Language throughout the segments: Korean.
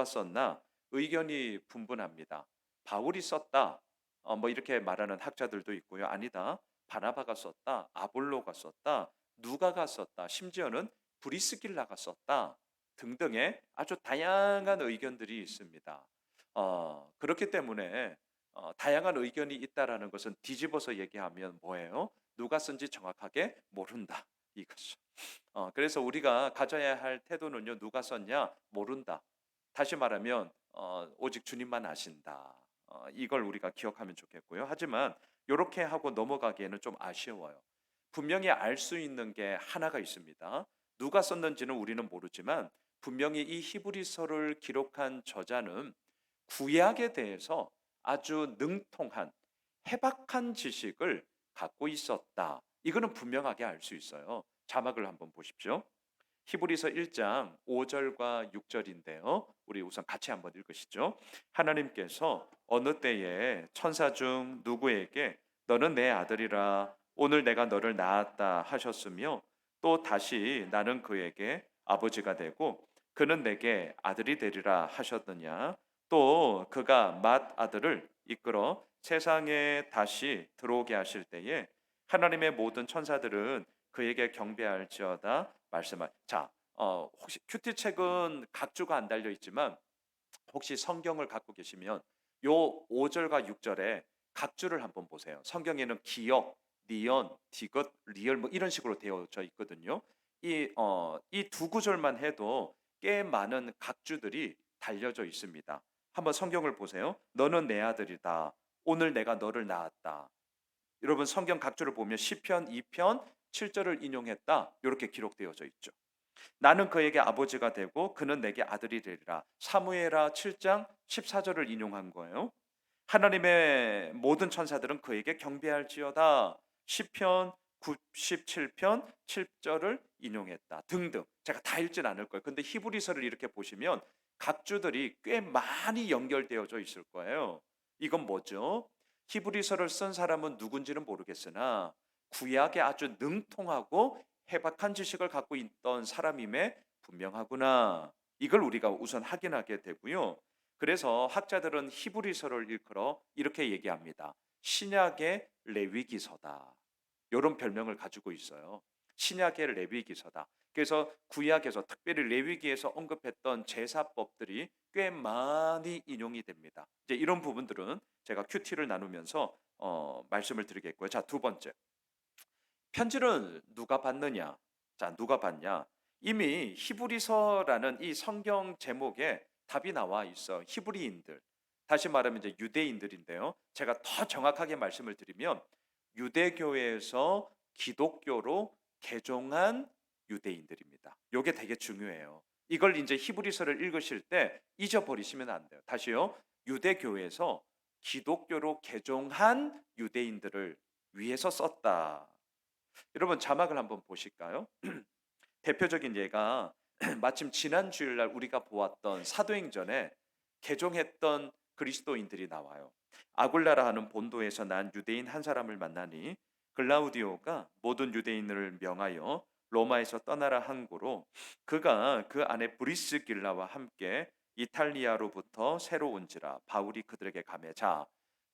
누가 썼나? 의견이 분분합니다. 바울이 썼다. 뭐 이렇게 말하는 학자들도 있고요. 아니다. 바나바가 썼다. 아볼로가 썼다. 누가가 썼다. 심지어는 브리스길라가 썼다. 등등의 아주 다양한 의견들이 있습니다. 그렇기 때문에 다양한 의견이 있다라는 것은 뒤집어서 얘기하면 뭐예요? 누가 쓴지 정확하게 모른다. 이것이. 그래서 우리가 가져야 할 태도는요. 누가 썼냐? 모른다. 다시 말하면 오직 주님만 아신다. 이걸 우리가 기억하면 좋겠고요. 하지만 이렇게 하고 넘어가기에는 좀 아쉬워요. 분명히 알 수 있는 게 하나가 있습니다. 누가 썼는지는 우리는 모르지만 분명히 이 히브리서를 기록한 저자는 구약에 대해서 아주 능통한 해박한 지식을 갖고 있었다. 이거는 분명하게 알 수 있어요. 자막을 한번 보십시오. 히브리서 1장 5절과 6절인데요. 우리 우선 같이 한번 읽으시죠. 하나님께서 어느 때에 천사 중 누구에게 너는 내 아들이라 오늘 내가 너를 낳았다 하셨으며 또 다시 나는 그에게 아버지가 되고 그는 내게 아들이 되리라 하셨느냐. 또 그가 맏 아들을 이끌어 세상에 다시 들어오게 하실 때에 하나님의 모든 천사들은 그에게 경배할지어다 말씀할. 자, 혹시 큐티 책은 각주가 안 달려 있지만 혹시 성경을 갖고 계시면 요 5절과 6절에 각주를 한번 보세요. 성경에는 기역, 니언, 디귿, 리얼 뭐 이런 식으로 되어져 있거든요. 이 두 구절만 해도 꽤 많은 각주들이 달려져 있습니다. 한번 성경을 보세요. 너는 내 아들이다. 오늘 내가 너를 낳았다. 여러분 성경 각주를 보면 시편 2편 7절을 인용했다. 이렇게 기록되어져 있죠. 나는 그에게 아버지가 되고 그는 내게 아들이 되리라. 사무엘하 7장 14절을 인용한 거예요. 하나님의 모든 천사들은 그에게 경배할지어다. 시편 97편 7절을 인용했다. 등등. 제가 다 읽진 않을 거예요. 근데 히브리서를 이렇게 보시면 각주들이 꽤 많이 연결되어져 있을 거예요. 이건 뭐죠? 히브리서를 쓴 사람은 누군지는 모르겠으나 구약에 아주 능통하고 해박한 지식을 갖고 있던 사람임에 분명하구나. 이걸 우리가 우선 확인하게 되고요. 그래서 학자들은 히브리서를 일컬어 이렇게 얘기합니다. 신약의 레위기서다. 이런 별명을 가지고 있어요. 신약의 레위기서다. 그래서 구약에서 특별히 레위기에서 언급했던 제사법들이 꽤 많이 인용이 됩니다. 이제 이런 부분들은 제가 큐티를 나누면서 말씀을 드리겠고요. 자, 두 번째. 편지를 누가 받느냐? 자, 누가 받냐? 이미 히브리서라는 이 성경 제목에 답이 나와 있어. 히브리인들. 다시 말하면 이제 유대인들인데요. 제가 더 정확하게 말씀을 드리면 유대교회에서 기독교로 개종한 유대인들입니다. 이게 되게 중요해요. 이걸 이제 히브리서를 읽으실 때 잊어버리시면 안 돼요. 다시요. 유대교회에서 기독교로 개종한 유대인들을 위해서 썼다. 여러분 자막을 한번 보실까요? 대표적인 예가 마침 지난 주일날 우리가 보았던 사도행전에 개종했던 그리스도인들이 나와요. 아굴라라 하는 본도에서 난 유대인 한 사람을 만나니 글라우디오가 모든 유대인을 명하여 로마에서 떠나라 한 고로 그가 그 안에 브리스길라와 함께 이탈리아로부터 새로 온지라 바울이 그들에게 가매. 자,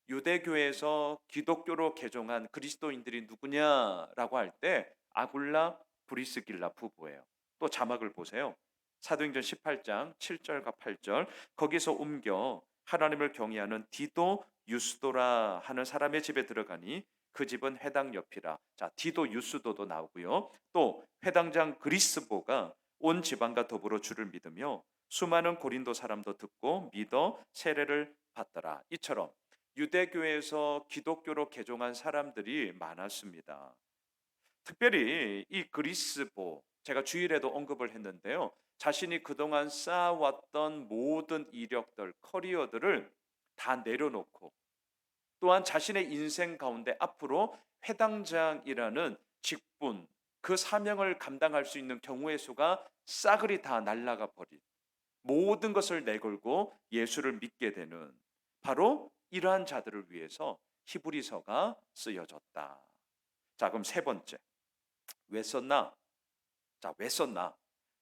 유대교에서 기독교로 개종한 그리스도인들이 누구냐라고 할 때 아굴라 브리스길라 부부예요. 또 자막을 보세요. 사도행전 18장 7절과 8절 거기서 옮겨 하나님을 경외하는 디도 유스도라 하는 사람의 집에 들어가니 그 집은 회당 옆이라. 자, 디도 유스도도 나오고요. 또 회당장 그리스보가 온 지방과 더불어 주를 믿으며 수많은 고린도 사람도 듣고 믿어 세례를 받더라. 이처럼 유대교에서 기독교로 개종한 사람들이 많았습니다. 특별히 이 그리스보 제가 주일에도 언급을 했는데요. 자신이 그동안 쌓아왔던 모든 이력들, 커리어들을 다 내려놓고 또한 자신의 인생 가운데 앞으로 회당장이라는 직분, 그 사명을 감당할 수 있는 경우의 수가 싸그리 다 날아가 버린 모든 것을 내걸고 예수를 믿게 되는 바로 이러한 자들을 위해서 히브리서가 쓰여졌다. 자, 그럼 세 번째. 왜 썼나? 자, 왜 썼나?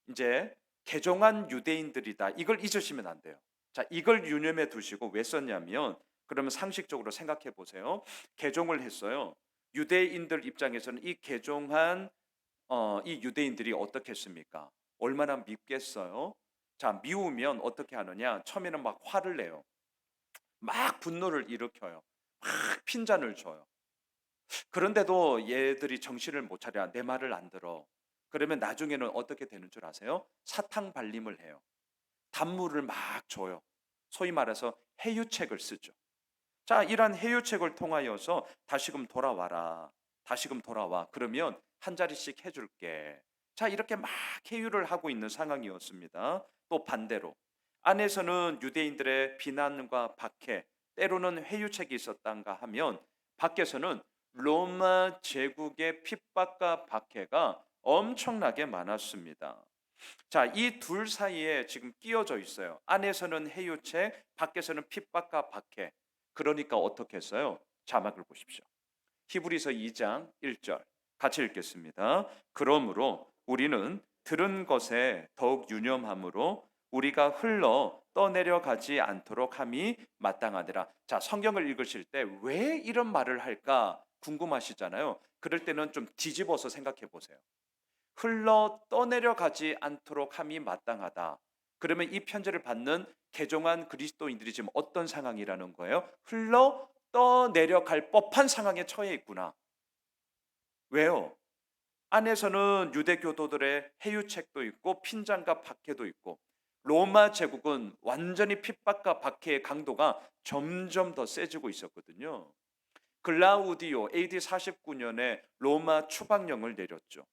이제 개종한 유대인들이다. 이걸 잊으시면 안 돼요. 자, 이걸 유념해 두시고 왜 썼냐면 그러면 상식적으로 생각해 보세요. 개종을 했어요. 유대인들 입장에서는 이 개종한 이 유대인들이 어떻겠습니까? 얼마나 밉겠어요? 자, 미우면 어떻게 하느냐? 처음에는 막 화를 내요. 막 분노를 일으켜요. 막 핀잔을 줘요. 그런데도 얘들이 정신을 못 차려. 내 말을 안 들어. 그러면 나중에는 어떻게 되는 줄 아세요? 사탕 발림을 해요. 단물을 막 줘요. 소위 말해서 해유책을 쓰죠. 자, 이러한 해유책을 통하여서 다시금 돌아와라. 다시금 돌아와. 그러면 한 자리씩 해줄게. 자, 이렇게 막 해유를 하고 있는 상황이었습니다. 또 반대로 안에서는 유대인들의 비난과 박해, 때로는 회유책이 있었던가 하면 밖에서는 로마 제국의 핍박과 박해가 엄청나게 많았습니다. 자, 이 둘 사이에 지금 끼어져 있어요. 안에서는 해유책, 밖에서는 핍박과 박해. 그러니까 어떻게 했어요? 자막을 보십시오. 히브리서 2장 1절 같이 읽겠습니다. 그러므로 우리는 들은 것에 더욱 유념함으로 우리가 흘러 떠내려가지 않도록 함이 마땅하더라. 자, 성경을 읽으실 때 왜 이런 말을 할까 궁금하시잖아요. 그럴 때는 좀 뒤집어서 생각해 보세요. 흘러 떠내려가지 않도록 함이 마땅하다. 그러면 이 편지를 받는 개종한 그리스도인들이 지금 어떤 상황이라는 거예요? 흘러 떠내려갈 법한 상황에 처해 있구나. 왜요? 안에서는 유대교도들의 해유책도 있고 핀잔과 박해도 있고 로마 제국은 완전히 핍박과 박해의 강도가 점점 더 세지고 있었거든요. 글라우디오 AD 49년에 로마 추방령을 내렸죠.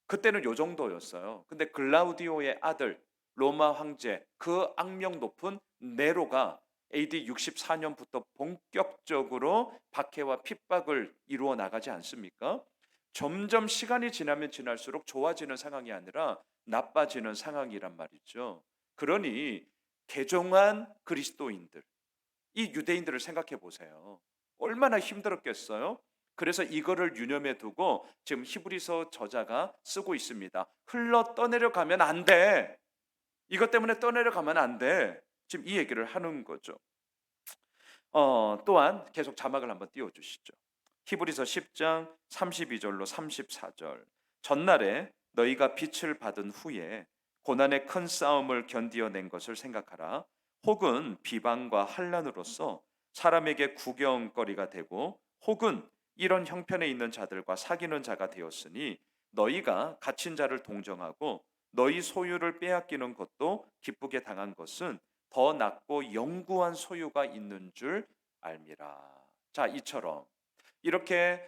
그때는 요 정도였어요. 근데 글라우디오의 아들 로마 황제 그 악명 높은 네로가 AD 64년부터 본격적으로 박해와 핍박을 이루어 나가지 않습니까? 점점 시간이 지나면 지날수록 좋아지는 상황이 아니라 나빠지는 상황이란 말이죠. 그러니 개종한 그리스도인들, 이 유대인들을 생각해 보세요. 얼마나 힘들었겠어요? 그래서 이거를 유념해 두고 지금 히브리서 저자가 쓰고 있습니다. 흘러 떠내려 가면 안 돼. 이것 때문에 떠내려 가면 안 돼. 지금 이 얘기를 하는 거죠. 또한 계속 자막을 한번 띄워 주시죠. 히브리서 10장 32절로 34절. 전날에 너희가 빛을 받은 후에 고난의 큰 싸움을 견디어낸 것을 생각하라. 혹은 비방과 환난으로서 사람에게 구경거리가 되고 혹은 이런 형편에 있는 자들과 사귀는 자가 되었으니 너희가 갇힌 자를 동정하고 너희 소유를 빼앗기는 것도 기쁘게 당한 것은 더 낫고 영구한 소유가 있는 줄 알미라. 자, 이처럼 이렇게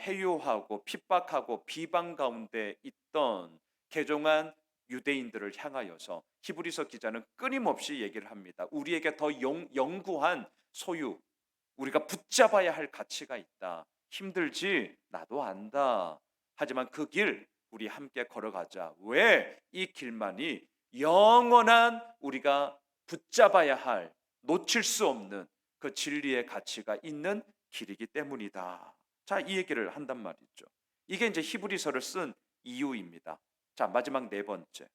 해유하고 핍박하고 비방 가운데 있던 개종한 유대인들을 향하여서 히브리서 기자는 끊임없이 얘기를 합니다. 우리에게 더 영구한 소유, 우리가 붙잡아야 할 가치가 있다. 힘들지? 나도 안다. 하지만 그 길 우리 함께 걸어가자. 왜? 이 길만이 영원한 우리가 붙잡아야 할 놓칠 수 없는 그 진리의 가치가 있는 길이기 때문이다. 자, 이 얘기를 한단 말이죠. 이게 이제 히브리서를 쓴 이유입니다. 자, 마지막 네 번째.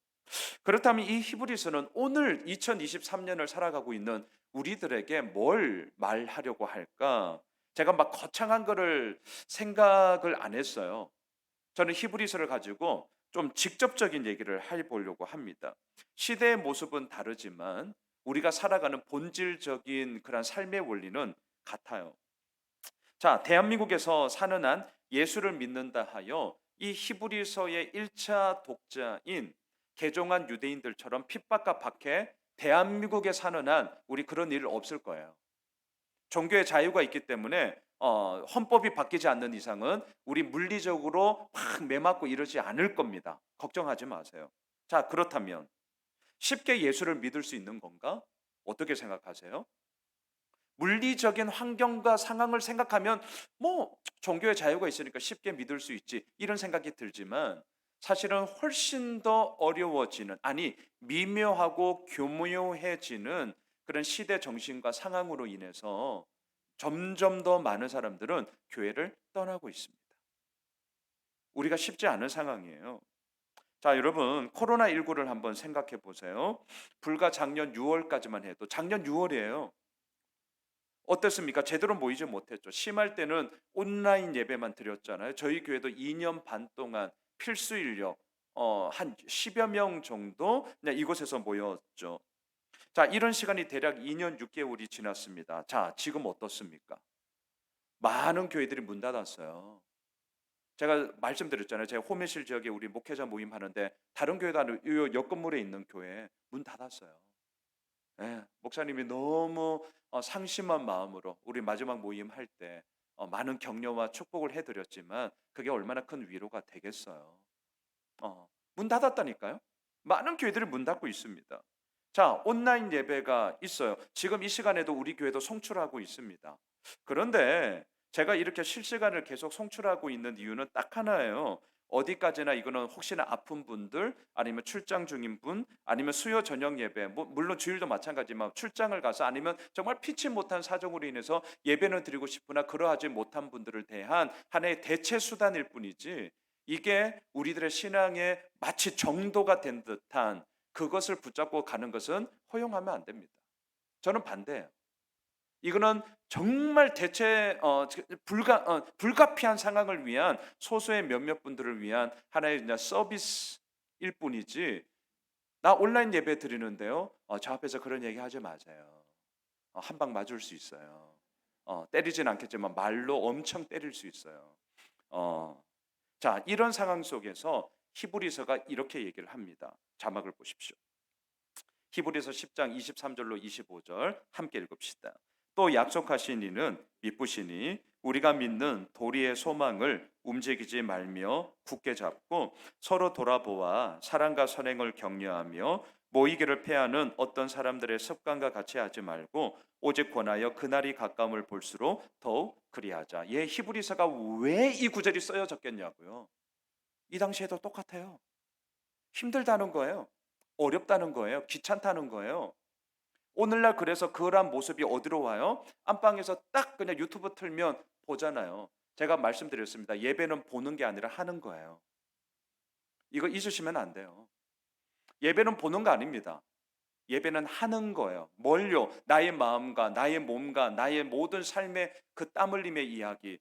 그렇다면 이 히브리서는 오늘 2023년을 살아가고 있는 우리들에게 뭘 말하려고 할까? 제가 막 거창한 거를 생각을 안 했어요. 저는 히브리서를 가지고 좀 직접적인 얘기를 해보려고 합니다. 시대의 모습은 다르지만 우리가 살아가는 본질적인 그런 삶의 원리는 같아요. 자, 대한민국에서 사는 한 예수를 믿는다 하여 이 히브리서의 1차 독자인 개종한 유대인들처럼 핍박과 박해, 대한민국에 사는 한 우리 그런 일 없을 거예요. 종교의 자유가 있기 때문에 헌법이 바뀌지 않는 이상은 우리 물리적으로 막 매맞고 이러지 않을 겁니다. 걱정하지 마세요. 자, 그렇다면 쉽게 예수를 믿을 수 있는 건가? 어떻게 생각하세요? 물리적인 환경과 상황을 생각하면 뭐 종교의 자유가 있으니까 쉽게 믿을 수 있지 이런 생각이 들지만 사실은 훨씬 더 어려워지는 아니 미묘하고 교묘해지는 그런 시대 정신과 상황으로 인해서 점점 더 많은 사람들은 교회를 떠나고 있습니다. 우리가 쉽지 않은 상황이에요. 자, 여러분 코로나19를 한번 생각해 보세요. 불과 작년 6월까지만 해도 작년 6월이에요. 어땠습니까? 제대로 모이지 못했죠. 심할 때는 온라인 예배만 드렸잖아요. 저희 교회도 2년 반 동안 필수 인력 한 10여 명 정도 그냥 이곳에서 모였죠. 자, 이런 시간이 대략 2년 6개월이 지났습니다. 자, 지금 어떻습니까? 많은 교회들이 문 닫았어요. 제가 말씀드렸잖아요. 제가 호메실 지역에 우리 목회자 모임 하는데 다른 교회도 아니고 이 옆 건물에 있는 교회 문 닫았어요. 예, 목사님이 너무 상심한 마음으로 우리 마지막 모임 할 때 많은 격려와 축복을 해드렸지만 그게 얼마나 큰 위로가 되겠어요. 문 닫았다니까요. 많은 교회들이 문 닫고 있습니다. 자, 온라인 예배가 있어요. 지금 이 시간에도 우리 교회도 송출하고 있습니다. 그런데 제가 이렇게 실시간을 계속 송출하고 있는 이유는 딱 하나예요. 어디까지나 이거는 혹시나 아픈 분들 아니면 출장 중인 분 아니면 수요 저녁 예배 물론 주일도 마찬가지지만 출장을 가서 아니면 정말 피치 못한 사정으로 인해서 예배는 드리고 싶으나 그러하지 못한 분들을 대한 하나의 대체 수단일 뿐이지 이게 우리들의 신앙에 마치 정도가 된 듯한 그것을 붙잡고 가는 것은 허용하면 안 됩니다. 저는 반대예요. 이거는 정말 대체 불가피한 상황을 위한 소수의 몇몇 분들을 위한 하나의 그냥 서비스일 뿐이지 나 온라인 예배 드리는데요. 저 앞에서 그런 얘기 하지 마세요. 한 방 맞을 수 있어요. 때리진 않겠지만 말로 엄청 때릴 수 있어요. 어, 자, 이런 상황 속에서 히브리서가 이렇게 얘기를 합니다. 자막을 보십시오. 히브리서 10장 23절로 25절 함께 읽읍시다. 또 약속하신 이는 미쁘시니 우리가 믿는 도리의 소망을 움직이지 말며 굳게 잡고 서로 돌아보아 사랑과 선행을 격려하며 모이기를 패하는 어떤 사람들의 습관과 같이 하지 말고 오직 권하여 그날이 가까움을 볼수록 더욱 그리하자. 예, 히브리서가 왜 이 구절이 쓰여졌겠냐고요. 이 당시에도 똑같아요. 힘들다는 거예요. 어렵다는 거예요. 귀찮다는 거예요. 오늘날 그래서 그러한 모습이 어디로 와요? 안방에서 딱 그냥 유튜브 틀면 보잖아요. 제가 말씀드렸습니다. 예배는 보는 게 아니라 하는 거예요. 이거 잊으시면 안 돼요. 예배는 보는 거 아닙니다. 예배는 하는 거예요. 뭘요? 나의 마음과 나의 몸과 나의 모든 삶의 그 땀 흘림의 이야기.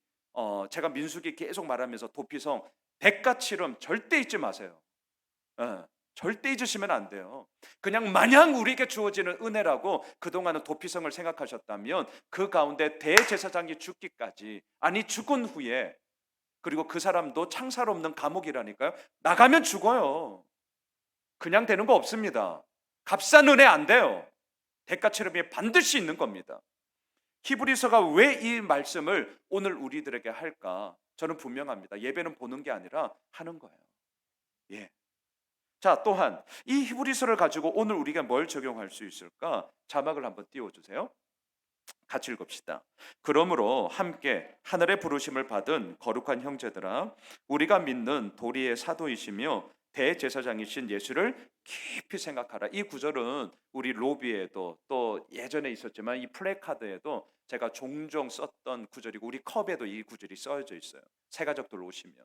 제가 민수기 계속 말하면서 도피성 백가치름 절대 잊지 마세요. 예, 절대 잊으시면 안 돼요. 그냥 마냥 우리에게 주어지는 은혜라고 그동안은 도피성을 생각하셨다면 그 가운데 대제사장이 죽기까지 아니 죽은 후에 그리고 그 사람도 창살 없는 감옥이라니까요. 나가면 죽어요. 그냥 되는 거 없습니다. 값싼 은혜 안 돼요. 대가 치름이 반드시 있는 겁니다. 히브리서가 왜 이 말씀을 오늘 우리들에게 할까? 저는 분명합니다. 예배는 보는 게 아니라 하는 거예요. 예. 자, 또한 이 히브리서를 가지고 오늘 우리가 뭘 적용할 수 있을까? 자막을 한번 띄워주세요. 같이 읽읍시다. 그러므로 함께 하늘의 부르심을 받은 거룩한 형제들아, 우리가 믿는 도리의 사도이시며 대제사장이신 예수를 깊이 생각하라. 이 구절은 우리 로비에도 또 예전에 있었지만 이 플래카드에도 제가 종종 썼던 구절이고 우리 컵에도 이 구절이 써져 있어요. 새가족들 오시면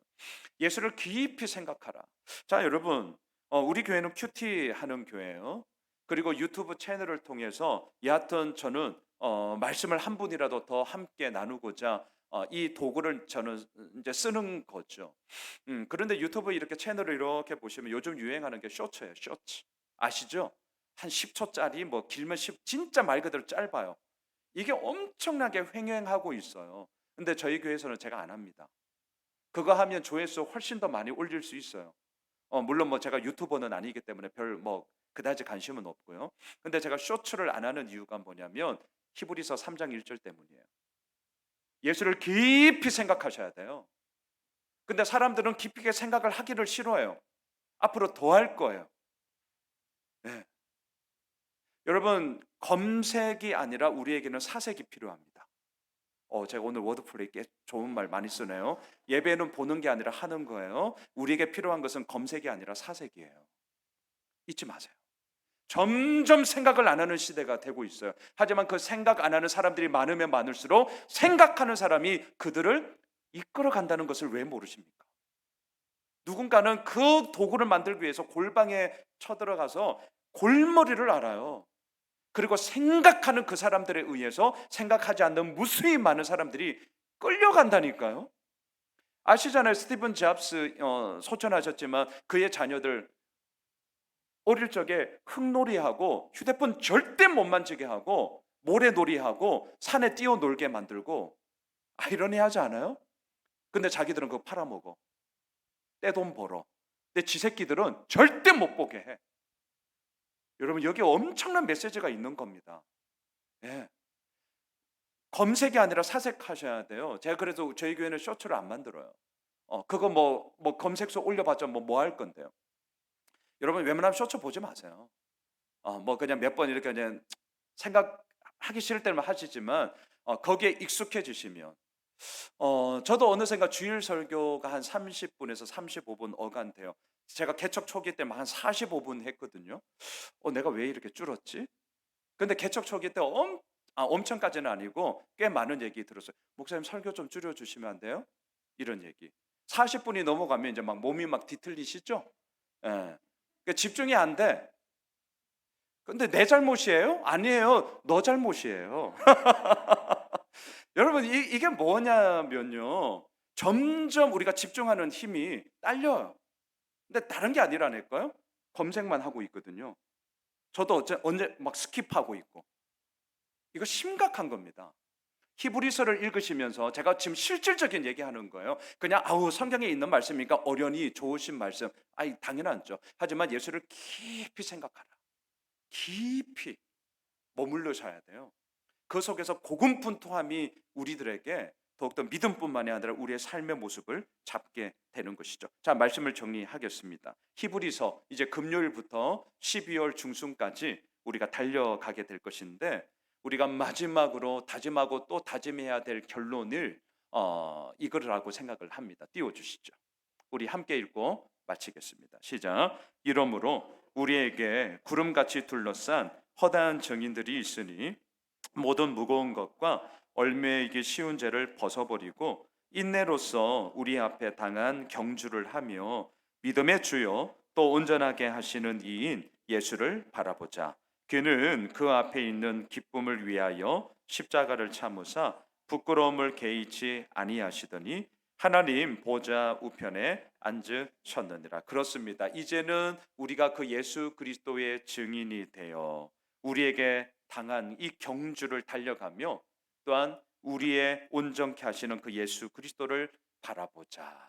예수를 깊이 생각하라. 자, 여러분, 우리 교회는 큐티 하는 교회예요. 그리고 유튜브 채널을 통해서 여하튼 저는 말씀을 한 분이라도 더 함께 나누고자 이 도구를 저는 이제 쓰는 거죠. 그런데 유튜브 이렇게 채널을 이렇게 보시면 요즘 유행하는 게 쇼츠예요. 쇼츠 아시죠? 한 10초짜리 뭐 길면 10 진짜 말 그대로 짧아요. 이게 엄청나게 횡행하고 있어요. 근데 저희 교회에서는 제가 안 합니다. 그거 하면 조회수 훨씬 더 많이 올릴 수 있어요. 물론 뭐 제가 유튜버는 아니기 때문에 별 뭐 그다지 관심은 없고요. 근데 제가 쇼츠를 안 하는 이유가 뭐냐면 히브리서 3장 1절 때문이에요. 예수를 깊이 생각하셔야 돼요. 근데 사람들은 깊게 생각을 하기를 싫어해요. 앞으로 더 할 거예요. 네. 여러분, 검색이 아니라 우리에게는 사색이 필요합니다. 제가 오늘 워드플레이 꽤 좋은 말 많이 쓰네요. 예배는 보는 게 아니라 하는 거예요. 우리에게 필요한 것은 검색이 아니라 사색이에요. 잊지 마세요. 점점 생각을 안 하는 시대가 되고 있어요. 하지만 그 생각 안 하는 사람들이 많으면 많을수록 생각하는 사람이 그들을 이끌어 간다는 것을 왜 모르십니까? 누군가는 그 도구를 만들기 위해서 골방에 쳐들어가서 골머리를 앓아요. 그리고 생각하는 그 사람들에 의해서 생각하지 않는 무수히 많은 사람들이 끌려간다니까요. 아시잖아요. 스티븐 잡스 소천하셨지만 그의 자녀들 어릴 적에 흙놀이하고 휴대폰 절대 못 만지게 하고 모래놀이하고 산에 뛰어놀게 만들고 아이러니하지 않아요? 근데 자기들은 그거 팔아먹어. 떼돈 벌어. 근데 지 새끼들은 절대 못 보게 해. 여러분 여기 엄청난 메시지가 있는 겁니다. 예. 검색이 아니라 사색하셔야 돼요. 제가 그래서 저희 교회는 쇼츠를 안 만들어요. 그거 뭐 검색수 올려봤자 뭐 할 건데요. 여러분 웬만하면 쇼츠 보지 마세요. 뭐 그냥 몇 번 이렇게 그냥 생각하기 싫을 때만 하시지만 거기에 익숙해지시면 저도 어느샌가 주일 설교가 한 30분에서 35분 어간돼요. 제가 개척 초기 때만 한 45분 했거든요. 내가 왜 이렇게 줄었지? 근데 개척 초기 때 엄청까지는 아니고 꽤 많은 얘기 들었어요. 목사님 설교 좀 줄여주시면 안 돼요? 이런 얘기. 40분이 넘어가면 이제 막 몸이 막 뒤틀리시죠? 예. 그러니까 집중이 안 돼. 근데 내 잘못이에요? 아니에요. 너 잘못이에요. 여러분 이게 뭐냐면요. 점점 우리가 집중하는 힘이 딸려요. 근데 다른 게 아니라니까요. 검색만 하고 있거든요. 저도 언제 막 스킵하고 있고. 이거 심각한 겁니다. 히브리서를 읽으시면서 제가 지금 실질적인 얘기하는 거예요. 그냥 성경에 있는 말씀이니까 어련히 좋으신 말씀. 당연하죠. 하지만 예수를 깊이 생각하라. 깊이 머물러셔야 돼요. 그 속에서 고군분투함이 우리들에게 더욱더 믿음뿐만이 아니라 우리의 삶의 모습을 잡게 되는 것이죠. 자, 말씀을 정리하겠습니다. 히브리서 이제 금요일부터 12월 중순까지 우리가 달려가게 될 것인데 우리가 마지막으로 다짐하고 또 다짐해야 될 결론을 이거라고 생각을 합니다. 띄워주시죠. 우리 함께 읽고 마치겠습니다. 시작. 이러므로 우리에게 구름같이 둘러싼 허다한 증인들이 있으니 모든 무거운 것과 얽매이기 쉬운 죄를 벗어버리고 인내로써 우리 앞에 당한 경주를 하며 믿음의 주요 또 온전하게 하시는 이인 예수를 바라보자. 그는 그 앞에 있는 기쁨을 위하여 십자가를 참으사 부끄러움을 개의치 아니하시더니 하나님 보좌 우편에 앉으셨느니라. 그렇습니다. 이제는 우리가 그 예수 그리스도의 증인이 되어 우리에게 당한 이 경주를 달려가며 또한 우리의 온전케 하시는 그 예수 그리스도를 바라보자.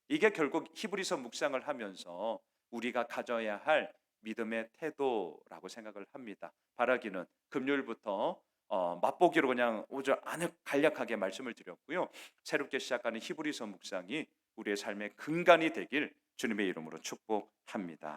이게 결국 히브리서 묵상을 하면서 우리가 가져야 할 믿음의 태도라고 생각을 합니다. 바라기는 금요일부터 맛보기로 그냥 오늘 간략하게 말씀을 드렸고요. 새롭게 시작하는 히브리서 묵상이 우리의 삶의 근간이 되길 주님의 이름으로 축복합니다.